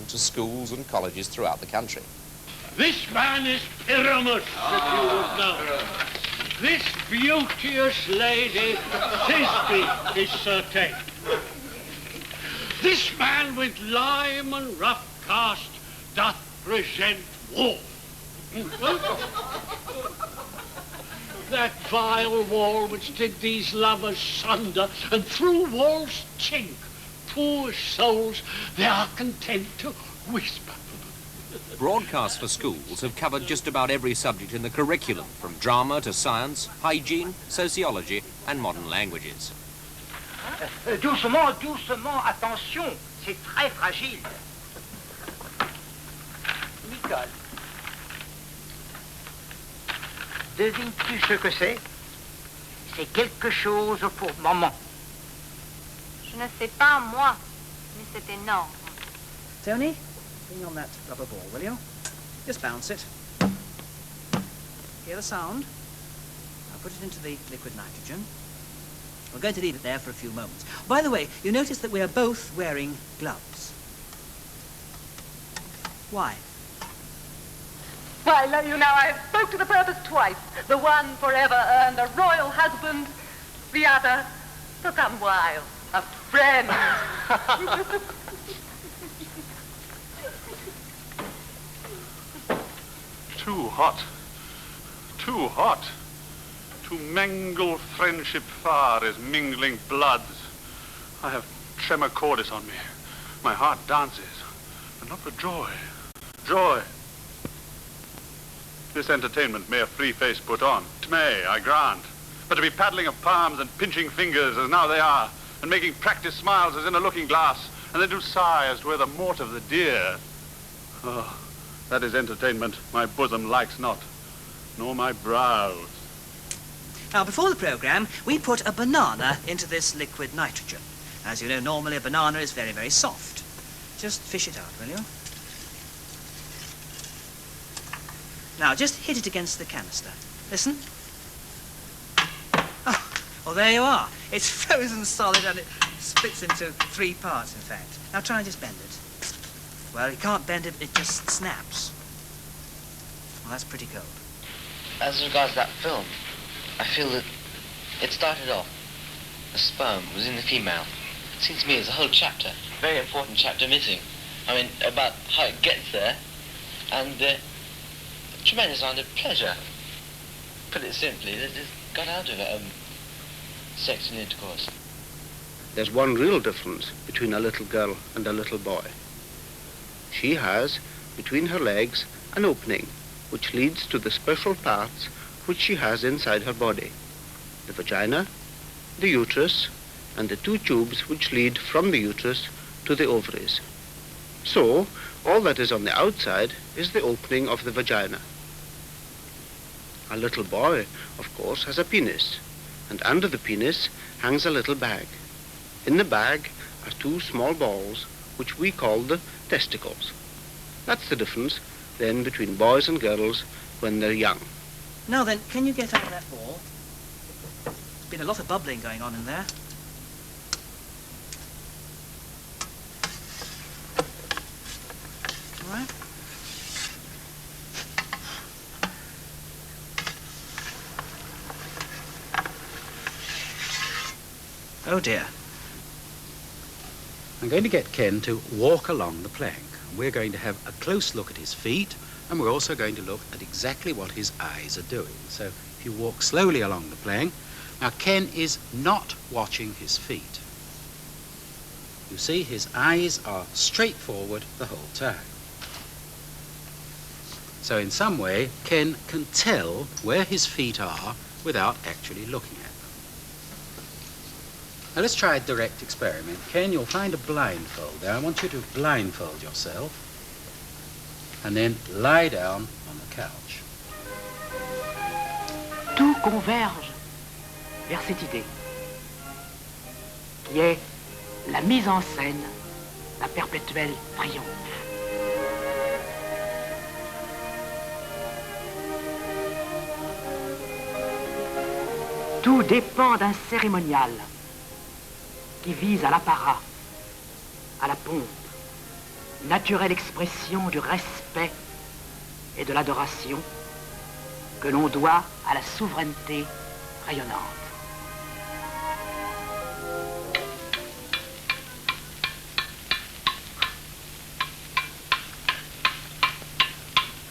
to schools and colleges throughout the country. This man is Pyramus, if you would know. This beauteous lady, Thisbe, is certain. This man with lime and rough cast doth present war. That vile wall which did these lovers sunder, and through walls chink, poor souls, they are content to whisper. Broadcasts for schools have covered just about every subject in the curriculum, from drama to science, hygiene, sociology and modern languages. Doucement, doucement, attention, c'est très fragile. Nicole, devines-tu ce que c'est? C'est quelque chose pour maman. Je ne sais pas moi, mais c'est énorme. Tony, bring on that rubber ball, will you? Just bounce it. Hear the sound? Now put it into the liquid nitrogen. We're going to leave it there for a few moments. By the way, you notice that we are both wearing gloves. Why? Why, you know, I spoke to the purpose twice. The one forever earned a royal husband, the other to come while a friend. Too hot. Too hot. To mangle friendship far as mingling bloods. I have tremor cordis on me. My heart dances, but not for joy. Joy. This entertainment may a free face put on. It may, I grant. But to be paddling of palms and pinching fingers as now they are, and making practice smiles as in a looking glass, and then to sigh as 'twere the mort of the deer. Oh, that is entertainment my bosom likes not, nor my brows. Now, before the programme, we put a banana into this liquid nitrogen. As you know, normally a banana is very, very soft. Just fish it out, will you? Now, just hit it against the canister. Listen. Oh, well, there you are. It's frozen solid and it splits into 3 parts, in fact. Now, try and just bend it. Well, you can't bend it, it just snaps. Well, that's pretty cold. As regards that film, I feel that it started off, the sperm was in the female. It seems to me there's a whole chapter, very important chapter missing. I mean, about how it gets there, and tremendous amount of pleasure. Put it simply, that just got out of it, sex and intercourse. There's one real difference between a little girl and a little boy. She has, between her legs, an opening which leads to the special parts which she has inside her body, the vagina, the uterus, and the 2 tubes which lead from the uterus to the ovaries. So, all that is on the outside is the opening of the vagina. A little boy, of course, has a penis, and under the penis hangs a little bag. In the bag are 2 small balls, which we call the testicles. That's the difference, then, between boys and girls when they're young. Now then, can you get out of that ball? There's been a lot of bubbling going on in there. All right. Oh dear. I'm going to get Ken to walk along the plank. We're going to have a close look at his feet, and we're also going to look at exactly what his eyes are doing. So if you walk slowly along the plank. Now Ken is not watching his feet. You see, his eyes are straight forward the whole time. So in some way, Ken can tell where his feet are without actually looking at them. Now let's try a direct experiment. Ken, you'll find a blindfold there. I want you to blindfold yourself and then lie down on the couch. Tout converge vers cette idée, qui est la mise en scène d'un perpétuel triomphe. Tout dépend d'un cérémonial qui vise à l'apparat, à la pompe naturelle expression du respect et de l'adoration que l'on doit à la souveraineté rayonnante.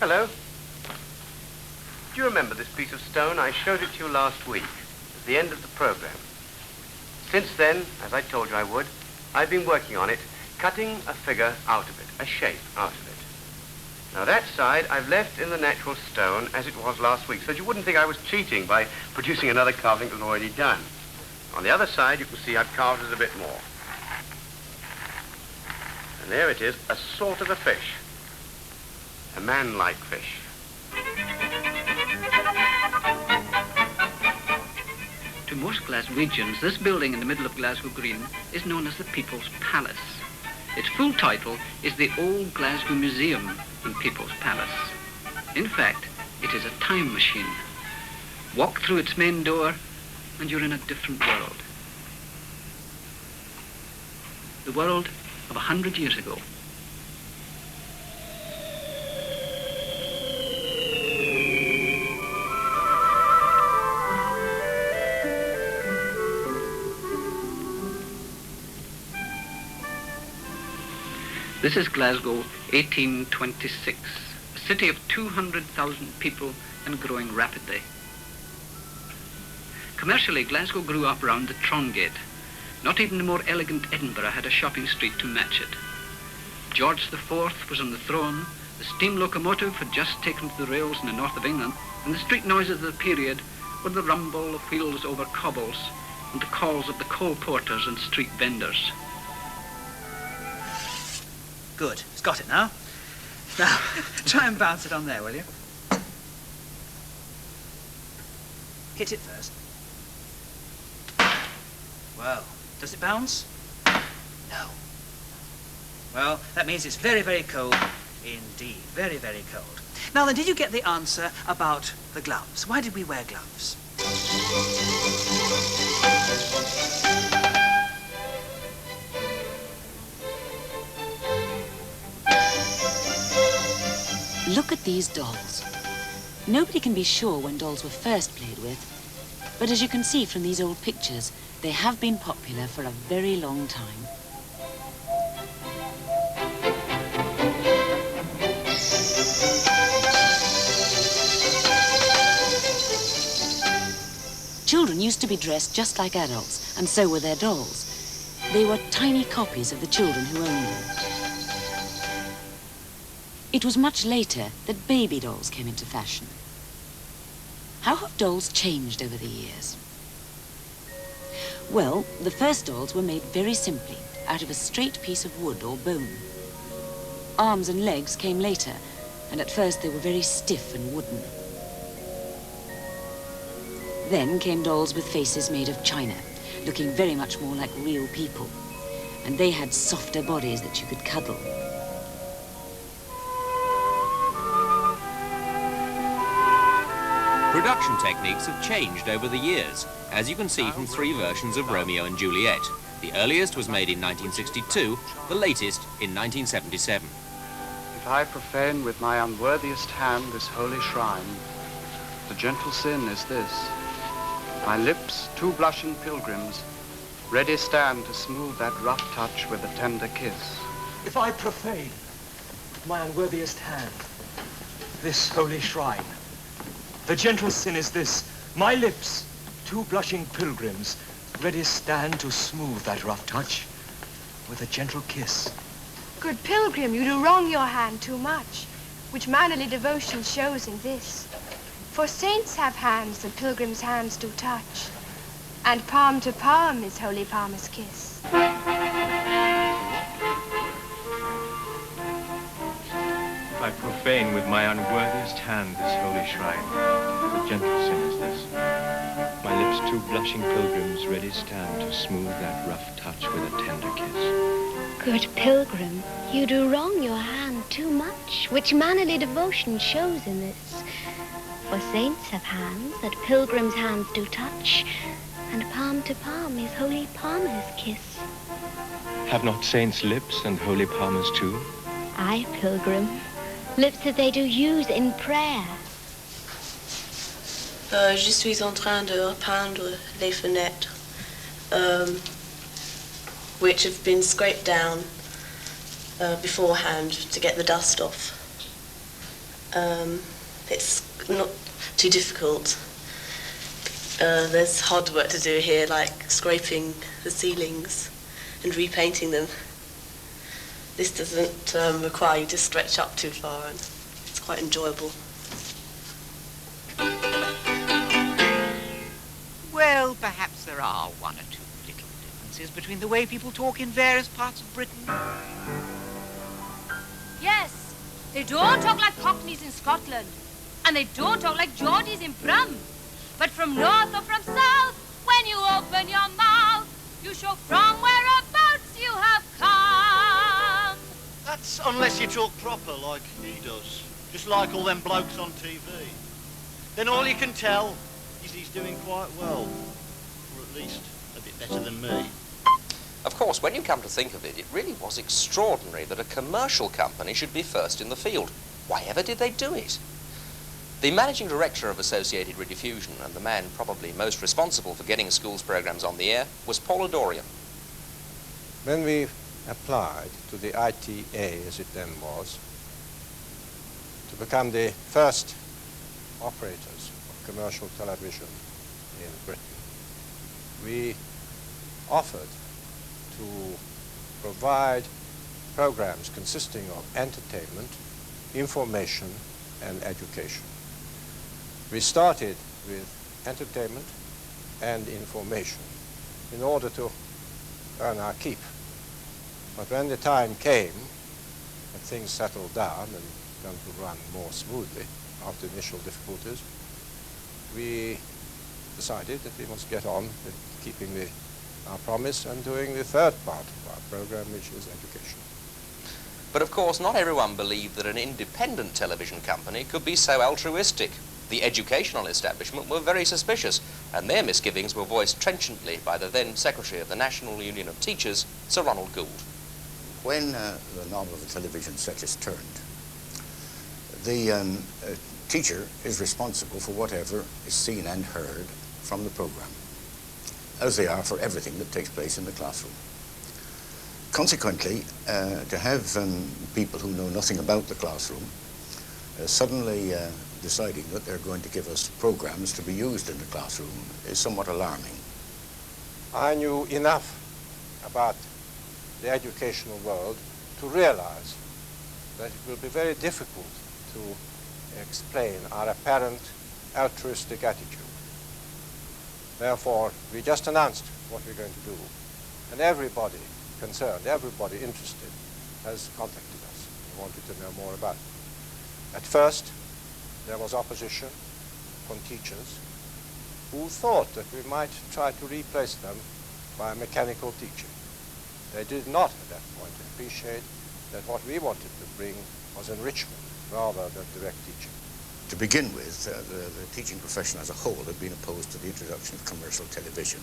Hello. Do you remember this piece of stone? I showed it to you last week, at the end of the program. Since then, as I told you I would, I've been working on it, cutting a figure out of it, a shape out of it. Now that side I've left in the natural stone as it was last week, so that you wouldn't think I was cheating by producing another carving that was already done. On the other side, you can see I've carved it a bit more. And there it is, a sort of a fish. A man-like fish. To most Glaswegians, this building in the middle of Glasgow Green is known as the People's Palace. Its full title is the Old Glasgow Museum and People's Palace. In fact, it is a time machine. Walk through its main door and you're in a different world. The world of 100 years ago. This is Glasgow, 1826, a city of 200,000 people and growing rapidly. Commercially, Glasgow grew up around the Trongate. Not even the more elegant Edinburgh had a shopping street to match it. George IV was on the throne, the steam locomotive had just taken to the rails in the north of England, and the street noises of the period were the rumble of wheels over cobbles and the calls of the coal porters and street vendors. Good. It's got it now. Now, try and bounce it on there, will you? Hit it first. Well, does it bounce? No. Well, that means it's very, very cold indeed. Very, very cold. Now then, did you get the answer about the gloves? Why did we wear gloves? Look at these dolls. Nobody can be sure when dolls were first played with, but as you can see from these old pictures, they have been popular for a very long time. Children used to be dressed just like adults, and so were their dolls. They were tiny copies of the children who owned them. It was much later that baby dolls came into fashion. How have dolls changed over the years? Well, the first dolls were made very simply, out of a straight piece of wood or bone. Arms and legs came later, and at first they were very stiff and wooden. Then came dolls with faces made of china, looking very much more like real people. And they had softer bodies that you could cuddle. Production techniques have changed over the years, as you can see from 3 versions of Romeo and Juliet. The earliest was made in 1962, the latest in 1977. If I profane with my unworthiest hand this holy shrine, the gentle sin is this. My lips, 2 blushing pilgrims, ready stand to smooth that rough touch with a tender kiss. If I profane with my unworthiest hand this holy shrine, the gentle sin is this. My lips, 2 blushing pilgrims, ready stand to smooth that rough touch with a gentle kiss. Good pilgrim, you do wrong your hand too much, which mannerly devotion shows in this. For saints have hands that pilgrims' hands do touch, and palm to palm is holy palmer's kiss. If I profane with my unworthiest hand this holy shrine, the gentle sin is this. My lips, 2 blushing pilgrims, ready stand to smooth that rough touch with a tender kiss. Good pilgrim, you do wrong your hand too much, which mannerly devotion shows in this. For saints have hands that pilgrims' hands do touch, and palm to palm is holy palmer's kiss. Have not saints lips and holy palmers too? Aye, pilgrim. Lips that they do use in prayer. Je suis en train de repeindre les fenêtres, which have been scraped down beforehand to get the dust off. It's not too difficult. There's hard work to do here, like scraping the ceilings and repainting them. This doesn't require you to stretch up too far, and it's quite enjoyable. Well, perhaps there are one or two little differences between the way people talk in various parts of Britain. Yes, they don't talk like Cockneys in Scotland, and they don't talk like Geordies in Brum. But from north or from south, when you open your mouth, you show from whereabouts you have come. That's unless you talk proper like he does, just like all them blokes on TV. Then all you can tell is he's doing quite well, or at least a bit better than me. Of course, when you come to think of it, it really was extraordinary that a commercial company should be first in the field. Why ever did they do it? The managing director of Associated Rediffusion, and the man probably most responsible for getting schools programs on the air, was Paul Adorian. When we applied to the ITA, as it then was, to become the first operators of commercial television in Britain, we offered to provide programs consisting of entertainment, information, and education. We started with entertainment and information in order to earn our keep. But when the time came and things settled down and began to run more smoothly after initial difficulties, we decided that we must get on with keeping our promise and doing the third part of our program, which is education. But of course, not everyone believed that an independent television company could be so altruistic. The educational establishment were very suspicious, and their misgivings were voiced trenchantly by the then Secretary of the National Union of Teachers, Sir Ronald Gould. When the knob of the television set is turned, the teacher is responsible for whatever is seen and heard from the program, as they are for everything that takes place in the classroom. Consequently, to have people who know nothing about the classroom suddenly deciding that they're going to give us programs to be used in the classroom is somewhat alarming. I knew enough about the educational world to realize that it will be very difficult to explain our apparent altruistic attitude. Therefore, we just announced what we're going to do, and everybody concerned, everybody interested has contacted us and wanted to know more about it. At first, there was opposition from teachers who thought that we might try to replace them by mechanical teaching. They did not at that point appreciate that what we wanted to bring was enrichment rather than direct teaching. To begin with, the teaching profession as a whole had been opposed to the introduction of commercial television,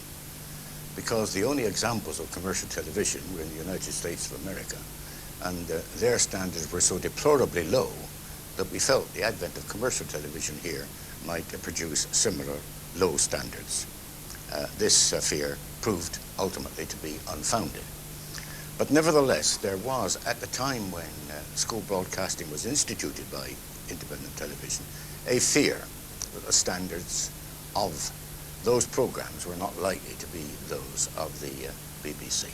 because the only examples of commercial television were in the United States of America, and their standards were so deplorably low that we felt the advent of commercial television here might produce similar low standards. This fear proved ultimately to be unfounded. But nevertheless, there was, at the time when school broadcasting was instituted by independent television, a fear that the standards of those programs were not likely to be those of the BBC.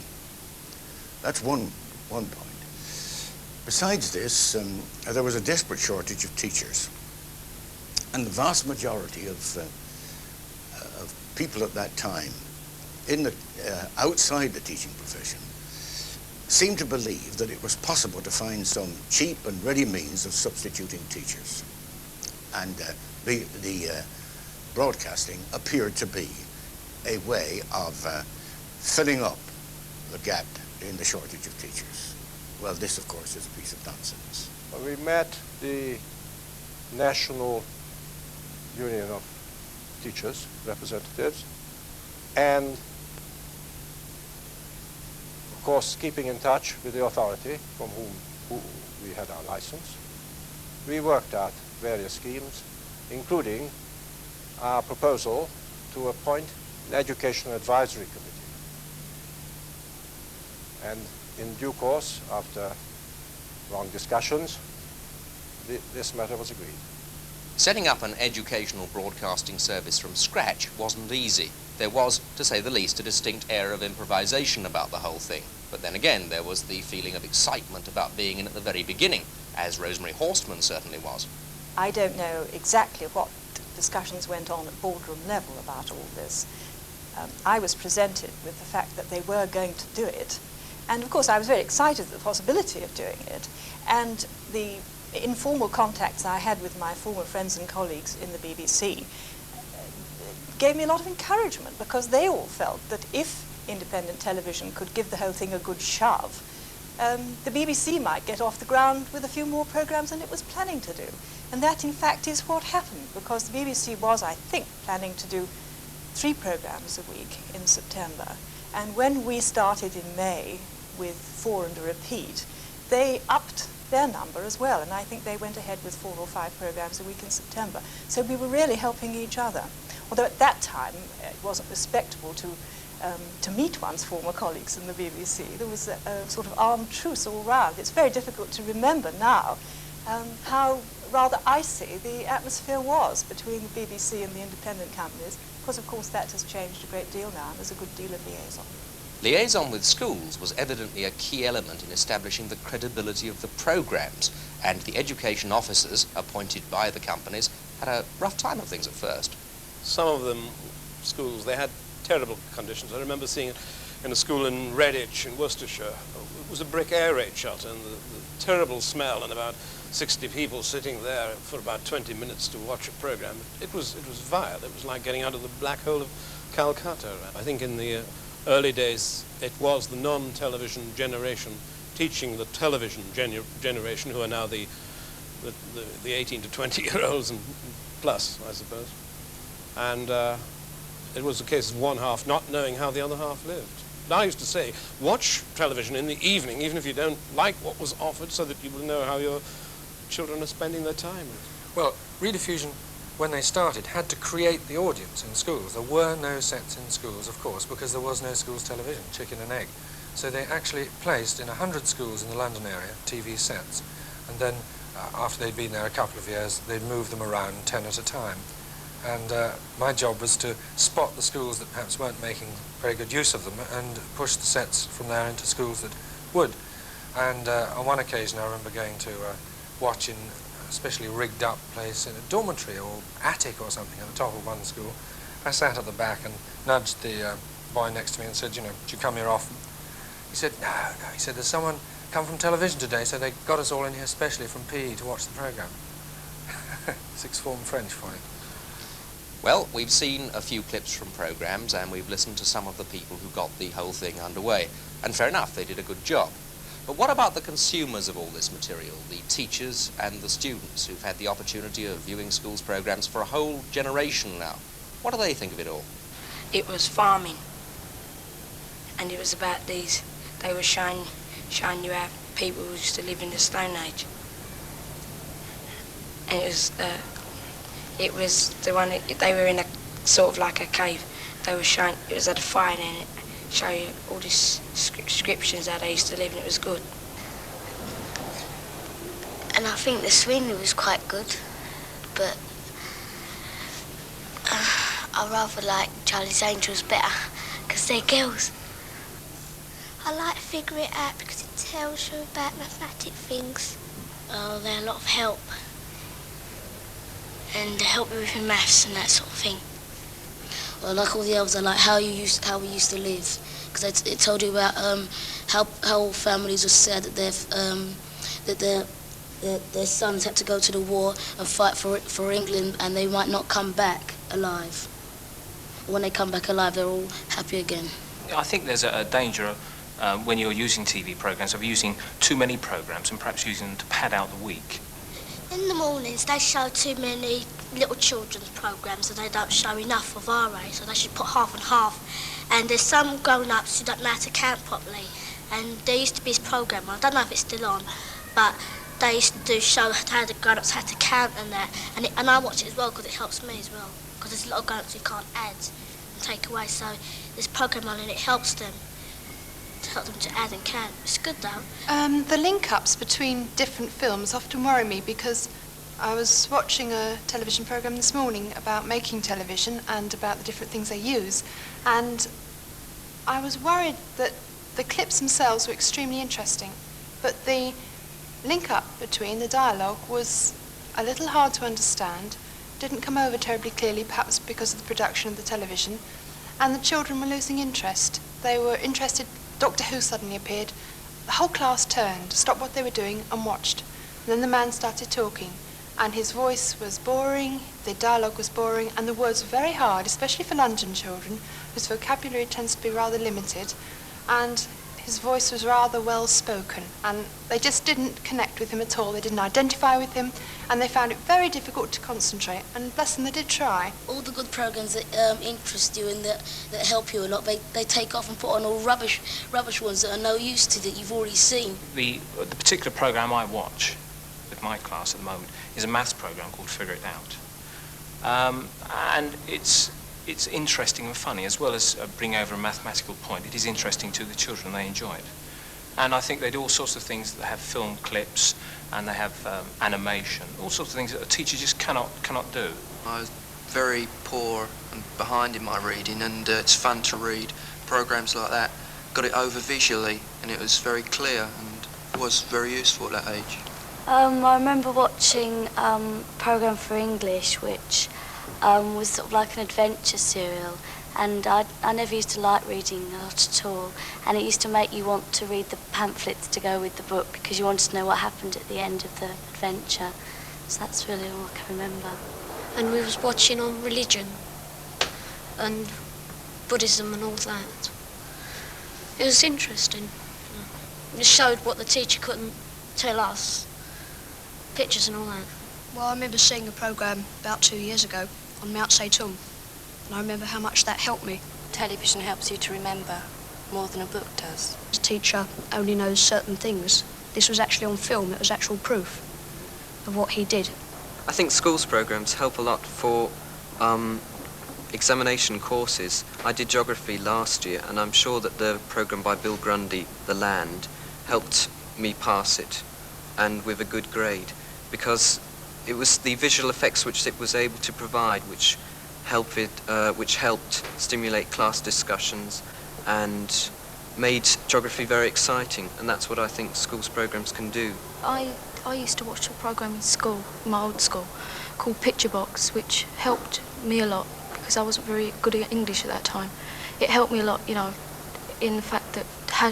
That's one point. Besides this, there was a desperate shortage of teachers, and the vast majority of people at that time, outside the teaching profession, seemed to believe that it was possible to find some cheap and ready means of substituting teachers, and the broadcasting appeared to be a way of filling up the gap in the shortage of teachers. Well, this, of course, is a piece of nonsense. Well, we met the National Union of Teachers representatives, and of course keeping in touch with the authority from whom we had our license, we worked out various schemes, including our proposal to appoint an educational advisory committee. And in due course, after long discussions, this matter was agreed. Setting up an educational broadcasting service from scratch wasn't easy. There was, to say the least, a distinct air of improvisation about the whole thing. But then again, there was the feeling of excitement about being in at the very beginning, as Rosemary Horstman certainly was. I don't know exactly what discussions went on at boardroom level about all this. I was presented with the fact that they were going to do it. And of course I was very excited at the possibility of doing it. And the informal contacts I had with my former friends and colleagues in the BBC gave me a lot of encouragement, because they all felt that if independent television could give the whole thing a good shove, the BBC might get off the ground with a few more programmes than it was planning to do. And that, in fact, is what happened, because the BBC was, I think, planning to do 3 programmes a week in September. And when we started in May with 4 and a repeat, they upped their number as well, and I think they went ahead with 4 or 5 programmes a week in September. So we were really helping each other. Although at that time it wasn't respectable to meet one's former colleagues in the BBC. There was a sort of armed truce all round. It's very difficult to remember now how rather icy the atmosphere was between the BBC and the independent companies, because of course that has changed a great deal now, and there's a good deal of liaison. Liaison with schools was evidently a key element in establishing the credibility of the programmes, and the education officers appointed by the companies had a rough time of things at first. Some of them, schools, they had terrible conditions. I remember seeing it in a school in Redditch in Worcestershire. It was a brick air raid shelter, and the terrible smell, and about 60 people sitting there for about 20 minutes to watch a programme. It was vile. It was like getting out of the black hole of Calcutta. I think in the early days it was the non-television generation teaching the television generation, who are now the 18 to 20-year-olds and plus, I suppose. And it was a case of one half not knowing how the other half lived. And I used to say, watch television in the evening, even if you don't like what was offered, so that you will know how your children are spending their time. Well, Rediffusion, when they started, had to create the audience in schools. There were no sets in schools, of course, because there was no schools television, chicken and egg. So they actually placed in 100 schools in the London area TV sets. And then, after they'd been there a couple of years, they'd move them around 10 at a time. And my job was to spot the schools that perhaps weren't making very good use of them and push the sets from there into schools that would. And on one occasion I remember going to watch in a specially rigged up place in a dormitory or attic or something at the top of one school. I sat at the back and nudged the boy next to me and said, you know, do you come here often? He said, no. He said, there's someone come from television today, so they got us all in here especially from PE to watch the programme. Sixth form French for you. Well, we've seen a few clips from programmes, and we've listened to some of the people who got the whole thing underway. And fair enough, they did a good job. But what about the consumers of all this material, the teachers and the students who've had the opportunity of viewing schools' programmes for a whole generation now? What do they think of it all? It was farming, and it was about these, they were showing you how people used to live in the Stone Age. And it was the one, they were in a sort of like a cave. They were showing, it was at a fire and it showed you all these descriptions how they used to live, and it was good. And I think the scenery was quite good, but I rather like Charlie's Angels better, because they're girls. I like to figure it out because it tells you about mathematic things. Oh, they're a lot of help. And help you with your maths and that sort of thing. Well, like all the elves, I like how we used to live, because it told you about how families were sad that their sons had to go to the war and fight for England, and they might not come back alive. When they come back alive, they're all happy again. I think there's a danger when you're using TV programmes of using too many programmes and perhaps using them to pad out the week. In the mornings, they show too many little children's programmes and they don't show enough of our age, so they should put half and half. And there's some grown-ups who don't know how to count properly. And there used to be this programme, I don't know if it's still on, but they used to show how the grown-ups had to count and that, and I watch it as well because it helps me as well, because there's a lot of grown-ups who can't add and take away, so this program on and it helps them to add and count. It's good though. The link-ups between different films often worry me, because I was watching a television program this morning about making television and about the different things they use, and I was worried that the clips themselves were extremely interesting, but the link-up between the dialogue was a little hard to understand, didn't come over terribly clearly, perhaps because of the production of the television, and the children were losing interest. They were interested. Doctor Who suddenly appeared. The whole class turned, stopped what they were doing and watched. And then the man started talking, and his voice was boring, the dialogue was boring, and the words were very hard, especially for London children, whose vocabulary tends to be rather limited, and his voice was rather well spoken, and they just didn't connect with him at all. They didn't identify with him, and they found it very difficult to concentrate, and bless them, they did try. All the good programs that interest you and that help you a lot, they take off and put on all rubbish ones that are no use to that you've already seen. The particular program I watch with my class at the moment is a maths program called Figure It Out, and it's interesting and funny, as well as bring over a mathematical point. It is interesting to the children, they enjoy it. And I think they do all sorts of things. They have film clips, and they have animation, all sorts of things that a teacher just cannot do. I was very poor and behind in my reading, and it's fun to read programs like that. Got it over visually, and it was very clear, and was very useful at that age. I remember watching a programme for English, which was sort of like an adventure serial, and I never used to like reading a lot at all, and it used to make you want to read the pamphlets to go with the book because you wanted to know what happened at the end of the adventure. So that's really all I can remember. And we was watching on religion and Buddhism and all that. It was interesting. It showed what the teacher couldn't tell us, pictures and all that. Well, I remember seeing a programme about 2 years ago on Mount Zedong, and I remember how much that helped me. Television helps you to remember more than a book does. The teacher only knows certain things. This was actually on film, it was actual proof of what he did. I think schools programmes help a lot for examination courses. I did geography last year, and I'm sure that the programme by Bill Grundy, The Land, helped me pass it, and with a good grade, because it was the visual effects which it was able to provide which helped stimulate class discussions and made geography very exciting, and that's what I think schools programmes can do. I used to watch a programme in school, my old school, called Picture Box, which helped me a lot because I wasn't very good at English at that time. It helped me a lot, you know, in the fact that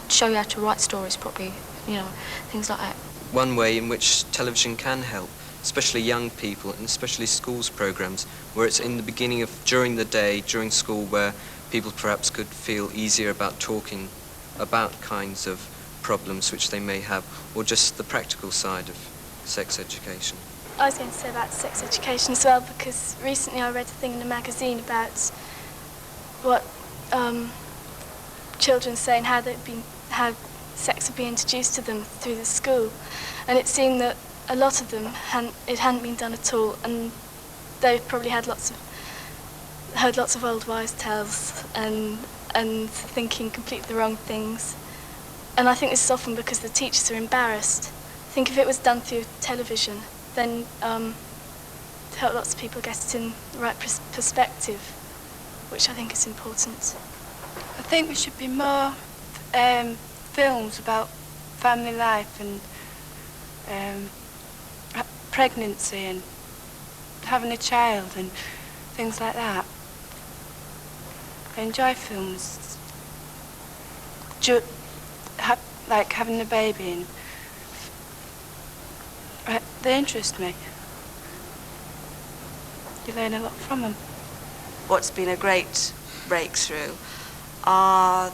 show you how to write stories properly, you know, things like that. One way in which television can help, especially young people and especially schools programmes, where it's in the beginning of, during the day, during school, where people perhaps could feel easier about talking about kinds of problems which they may have, or just the practical side of sex education. I was going to say about sex education as well, because recently I read a thing in a magazine about what children saying how sex would be introduced to them through the school, and it seemed that a lot of them it hadn't been done at all, and they probably had heard lots of old wives' tales and thinking completely the wrong things. And I think this is often because the teachers are embarrassed. I think if it was done through television, then to help lots of people get it in the right perspective, which I think is important. I think there should be more films about family life and pregnancy and having a child and things like that. I enjoy films like having a baby, and they interest me. You learn a lot from them. What's been a great breakthrough are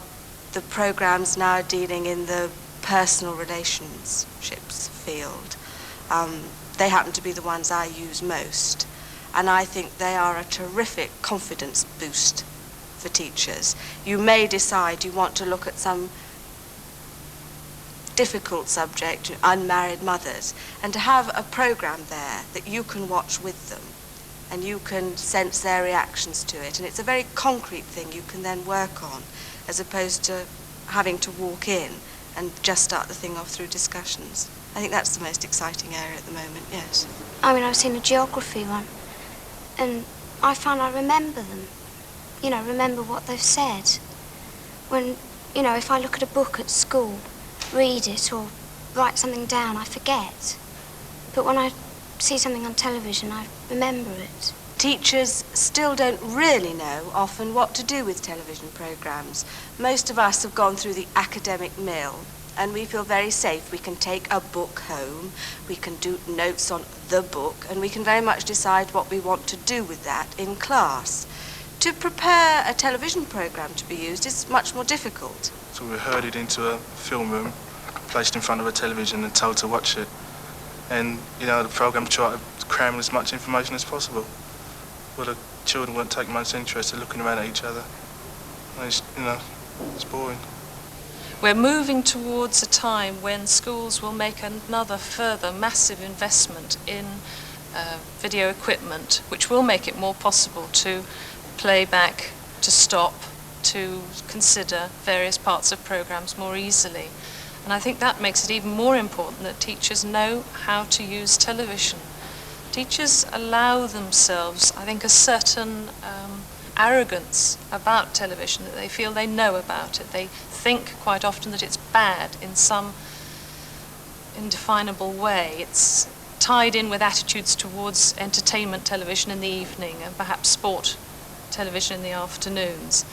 the programmes now dealing in the personal relationships field. They happen to be the ones I use most, and I think they are a terrific confidence boost for teachers. You may decide you want to look at some difficult subject, unmarried mothers, and to have a programme there that you can watch with them and you can sense their reactions to it, and it's a very concrete thing you can then work on, as opposed to having to walk in and just start the thing off through discussions. I think that's the most exciting area at the moment, yes. I mean, I was in a geography one, and I found I remember them. You know, remember what they've said. When, you know, if I look at a book at school, read it or write something down, I forget. But when I see something on television, I remember it. Teachers still don't really know often what to do with television programmes. Most of us have gone through the academic mill, and we feel very safe. We can take a book home, we can do notes on the book, and we can very much decide what we want to do with that in class. To prepare a television programme to be used is much more difficult. So we were herded into a film room, placed in front of a television and told to watch it. And, you know, the programme tried to cram as much information as possible. Well, the children weren't taking much interest in looking around at each other. And it's, you know, it's boring. We're moving towards a time when schools will make another further massive investment in video equipment, which will make it more possible to play back, to stop, to consider various parts of programmes more easily. And I think that makes it even more important that teachers know how to use television. Teachers allow themselves, I think, a certain arrogance about television, that they feel they know about it. They think quite often that it's bad in some indefinable way. It's tied in with attitudes towards entertainment television in the evening and perhaps sport television in the afternoons.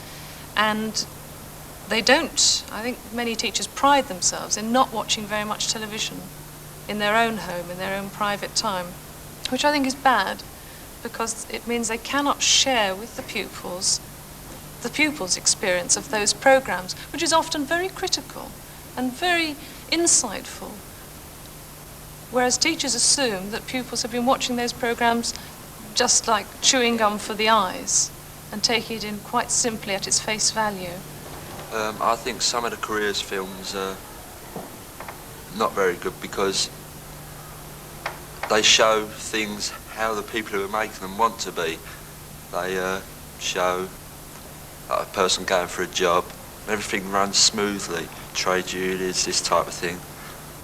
And they don't. I think many teachers pride themselves in not watching very much television in their own home, in their own private time, which I think is bad, because it means they cannot share with the pupils experience of those programmes, which is often very critical and very insightful. Whereas teachers assume that pupils have been watching those programmes just like chewing gum for the eyes and taking it in quite simply at its face value. I think some of the careers films are not very good because they show things how the people who are making them want to be. They show a person going for a job, everything runs smoothly, trade unions, this type of thing.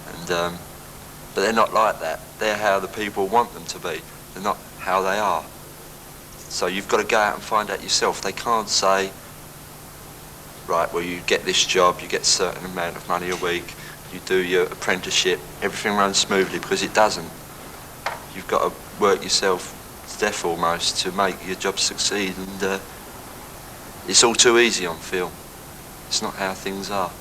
And but they're not like that. They're how the people want them to be. They're not how they are. So you've got to go out and find out yourself. They can't say, right, well, you get this job, you get a certain amount of money a week, you do your apprenticeship, everything runs smoothly, because it doesn't. You've got to work yourself to death almost to make your job succeed, and it's all too easy on film. It's not how things are.